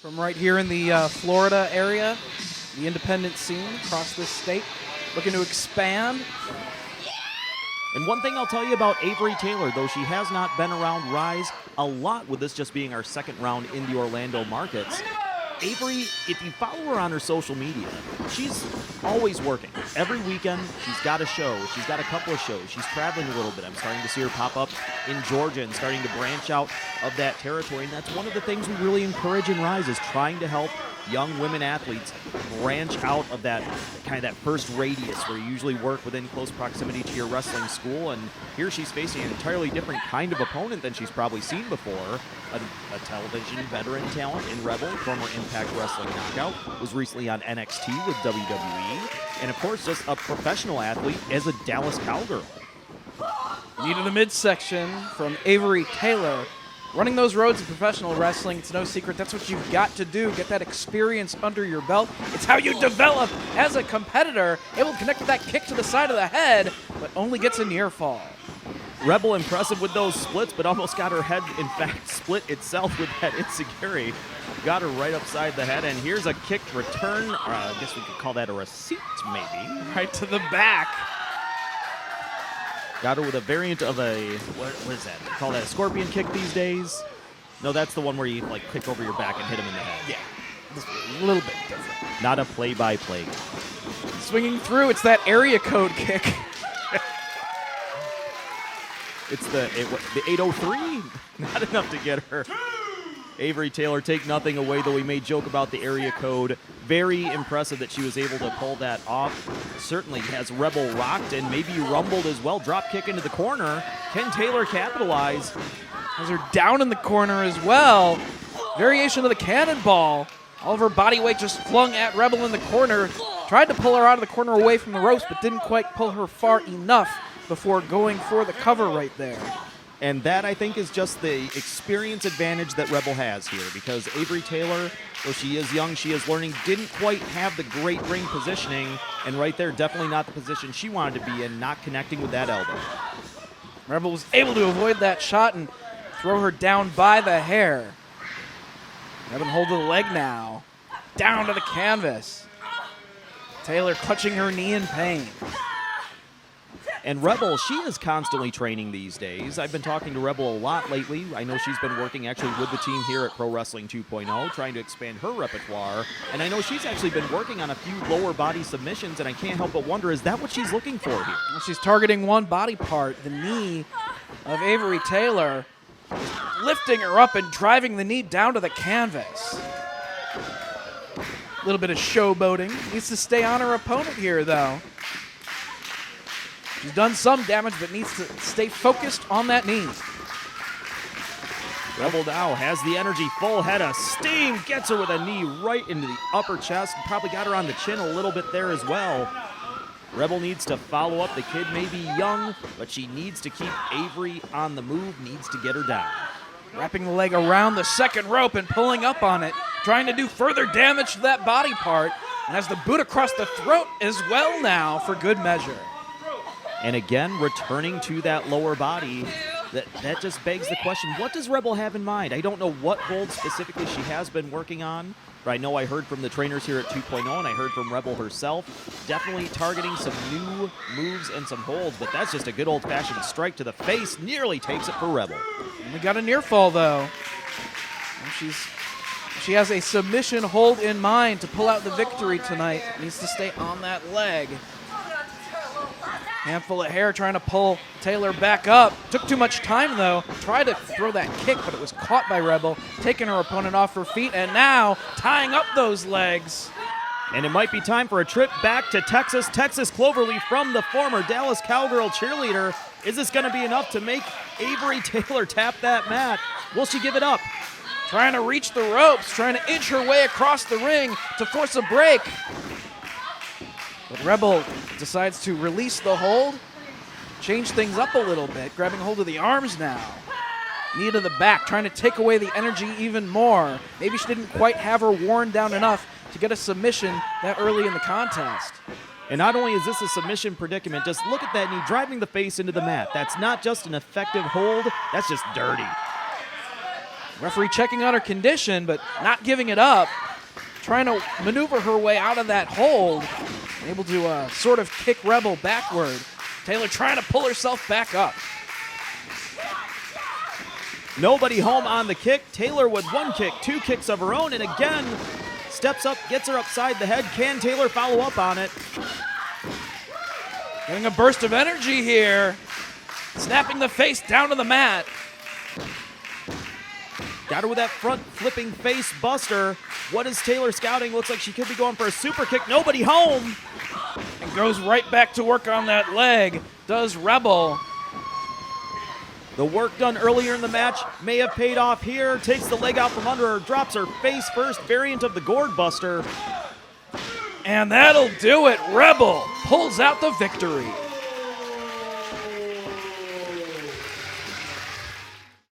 from right here in the Florida area, the independent scene across this state, looking to expand. And one thing I'll tell you about Avery Taylor, though she has not been around Rise a lot, with this just being our second round in the Orlando markets, Avery, if you follow her on her social media, she's always working. Every weekend, she's got a show. She's got a couple of shows. She's traveling a little bit. I'm starting to see her pop up in Georgia and starting to branch out of that territory. And that's one of the things we really encourage in Rise, is trying to help young women athletes branch out of that kind of that first radius where you usually work within close proximity to your wrestling school. And here she's facing an entirely different kind of opponent than she's probably seen before. A television veteran talent in Rebel, former Impact Wrestling Knockout, was recently on NXT with WWE, and of course just a professional athlete as a Dallas Cowgirl. Knee to the midsection from Avery Taylor. Running those roads in professional wrestling, it's no secret. That's what you've got to do. Get that experience under your belt. It's how you develop as a competitor. Able to connect with that kick to the side of the head, but only gets a near fall. Rebel impressive with those splits, but almost got her head, in fact, split itself with that enziguri. Got her right upside the head, and here's a kick return. I guess we could call that a receipt, maybe. Right to the back. Got her with a variant of a, what is that? They call that a scorpion kick these days? No, that's the one where you like kick over your back and hit him in the head. Yeah, this is a little bit different. Not a play-by-play. Swinging through, it's that area code kick. It's the 803. Not enough to get her. Avery Taylor, take nothing away, though we may joke about the area code. Very impressive that she was able to pull that off. Certainly has Rebel rocked and maybe rumbled as well. Drop kick into the corner. Can Taylor capitalize? Has her down in the corner as well. Variation of the cannonball. All of her body weight just flung at Rebel in the corner. Tried to pull her out of the corner away from the ropes, but didn't quite pull her far enough before going for the cover right there. And that, I think, is just the experience advantage that Rebel has here, because Avery Taylor, though she is young, she is learning, didn't quite have the great ring positioning, and right there, definitely not the position she wanted to be in, not connecting with that elbow. Rebel was able to avoid that shot and throw her down by the hair. Grabbing hold of the leg now. Down to the canvas. Taylor clutching her knee in pain. And Rebel, she is constantly training these days. I've been talking to Rebel a lot lately. I know she's been working actually with the team here at Pro Wrestling 2.0, trying to expand her repertoire. And I know she's actually been working on a few lower body submissions, and I can't help but wonder, is that what she's looking for here? Well, she's targeting one body part, the knee of Avery Taylor, lifting her up and driving the knee down to the canvas. A little bit of showboating. Needs to stay on her opponent here, though. She's done some damage, but needs to stay focused on that knee. Rebel now has the energy, full head of steam, gets her with a knee right into the upper chest, probably got her on the chin a little bit there as well. Rebel needs to follow up. The kid may be young, but she needs to keep Avery on the move, needs to get her down. Wrapping the leg around the second rope and pulling up on it, trying to do further damage to that body part, and has the boot across the throat as well now for good measure. And again, returning to that lower body, that just begs the question, what does Rebel have in mind? I don't know what hold specifically she has been working on, but I know I heard from the trainers here at 2.0, and I heard from Rebel herself, definitely targeting some new moves and some holds, but that's just a good old-fashioned strike to the face, nearly takes it for Rebel. And we got a near fall, though. And she has a submission hold in mind to pull out the victory tonight. Needs to stay on that leg. Handful of hair trying to pull Taylor back up. Took too much time, though. Tried to throw that kick, but it was caught by Rebel, taking her opponent off her feet, and now tying up those legs. And it might be time for a trip back to Texas. Texas Cloverleaf from the former Dallas Cowgirl cheerleader. Is this going to be enough to make Avery Taylor tap that mat? Will she give it up? Trying to reach the ropes, trying to inch her way across the ring to force a break. But Rebel decides to release the hold, change things up a little bit, grabbing hold of the arms now. Knee to the back, trying to take away the energy even more. Maybe she didn't quite have her worn down enough to get a submission that early in the contest. And not only is this a submission predicament, just look at that knee driving the face into the mat. That's not just an effective hold, that's just dirty. Referee checking on her condition, but not giving it up. Trying to maneuver her way out of that hold. Able to sort of kick Rebel backward. Taylor trying to pull herself back up. Nobody home on the kick. Taylor with one kick, two kicks of her own, and again, steps up, gets her upside the head. Can Taylor follow up on it? Getting a burst of energy here. Snapping the face down to the mat. Got her with that front flipping face buster. What is Taylor scouting? Looks like she could be going for a super kick. Nobody home. And goes right back to work on that leg. Does Rebel. The work done earlier in the match may have paid off here. Takes the leg out from under her, drops her face first, variant of the gourd buster. And that'll do it. Rebel pulls out the victory.